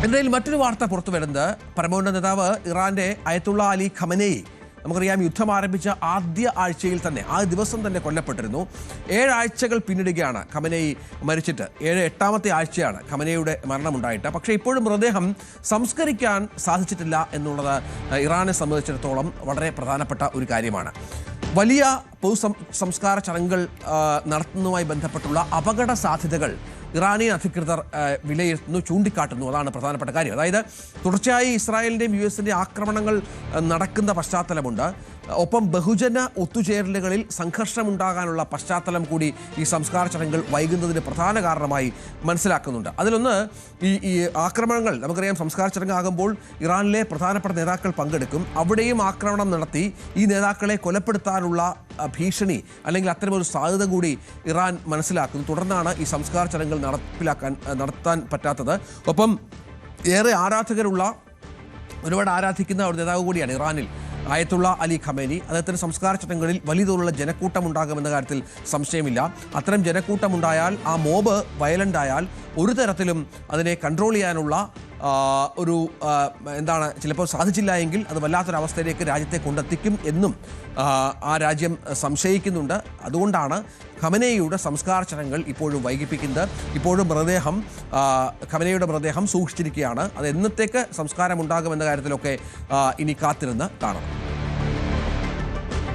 എന്തായാലും മറ്റൊരു വാർത്ത പുറത്തു വരുന്നത് പരമോന്നത നേതാവ് ഇറാന്റെ അയത്തുള്ള അലി ഖമനേയി നമുക്കറിയാം യുദ്ധം ആരംഭിച്ച ആദ്യ ആഴ്ചയിൽ തന്നെ ആ ദിവസം തന്നെ കൊല്ലപ്പെട്ടിരുന്നു. 7 ആഴ്ചകൾ പിന്നിടുകയാണ് ഖമനേയി മരിച്ചിട്ട്. 8ാമത്തെ ആഴ്ചയാണ് ഖമനേയിയുടെ മരണമുണ്ടായിട്ട്. പക്ഷേ ഇപ്പോഴും മൃതദേഹം സംസ്കരിക്കാൻ സാധിച്ചിട്ടില്ല എന്നുള്ളത് ഇറാനെ സംബന്ധിച്ചിടത്തോളം വളരെ പ്രധാനപ്പെട്ട ഒരു കാര്യമാണ്. വലിയ സംസ്കാര ചടങ്ങുകൾ നടത്തുന്നതുമായി ബന്ധപ്പെട്ടുള്ള അപകട സാധ്യതകൾ ഇറാനിയൻ അധികൃതർ വിലയിരുത്തുന്നു, ചൂണ്ടിക്കാട്ടുന്നു. അതാണ് പ്രധാനപ്പെട്ട കാര്യം. അതായത് തുടർച്ചയായി ഇസ്രായേലിൻ്റെയും US-ൻ്റെയും ആക്രമണങ്ങൾ നടക്കുന്ന പശ്ചാത്തലമുണ്ട്. ഒപ്പം ബഹുജന ഒത്തുചേരലുകളിൽ സംഘർഷമുണ്ടാകാനുള്ള പശ്ചാത്തലം കൂടി ഈ സംസ്കാര ചടങ്ങുകൾ വൈകുന്നതിന് പ്രധാന കാരണമായി മനസ്സിലാക്കുന്നുണ്ട്. അതിലൊന്ന് ഈ ആക്രമണങ്ങൾ നമുക്കറിയാം. സംസ്കാര ചടങ്ങാകുമ്പോൾ ഇറാനിലെ പ്രധാനപ്പെട്ട നേതാക്കൾ പങ്കെടുക്കും. അവിടെയും ആക്രമണം നടത്തി ഈ നേതാക്കളെ കൊലപ്പെടുത്താനുള്ള ഭീഷണി അല്ലെങ്കിൽ അത്തരമൊരു സാധ്യത കൂടി ഇറാൻ മനസ്സിലാക്കുന്നു. തുടർന്നാണ് ഈ സംസ്കാര ചടങ്ങുകൾ നടത്താൻ പറ്റാത്തത്. ഒപ്പം ഏറെ ആരാധകരുള്ള, ഒരുപാട് ആരാധിക്കുന്ന ഒരു നേതാവ് കൂടിയാണ് ഇറാനിൽ അയത്തുള്ള അലി ഖമേനി. അദ്ദേഹത്തിൻ്റെ സംസ്കാര ചടങ്ങുകളിൽ വലിയ തോതിലുള്ള ജനക്കൂട്ടം ഉണ്ടാകുമെന്ന കാര്യത്തിൽ സംശയമില്ല. അത്തരം ജനക്കൂട്ടമുണ്ടായാൽ, ആ മോബ് വയലൻ്റ് ആയാൽ ഒരു തരത്തിലും അതിനെ കൺട്രോൾ ചെയ്യാനുള്ള ചിലപ്പോൾ സാധിച്ചില്ല എങ്കിൽ അത് വല്ലാത്തൊരവസ്ഥയിലേക്ക് രാജ്യത്തെ കൊണ്ടെത്തിക്കും എന്നും ആ രാജ്യം സംശയിക്കുന്നുണ്ട്. അതുകൊണ്ടാണ് ഖമനേയിയുടെ സംസ്കാര ചടങ്ങുകൾ ഇപ്പോഴും വൈകിപ്പിക്കുന്നത്. ഇപ്പോഴും ഖമനേയിയുടെ മൃതദേഹം സൂക്ഷിച്ചിരിക്കുകയാണ്. അത് എന്നത്തേക്ക് സംസ്കാരം ഉണ്ടാകുമെന്ന കാര്യത്തിലൊക്കെ ഇനി കാത്തിരുന്ന് കാണണം.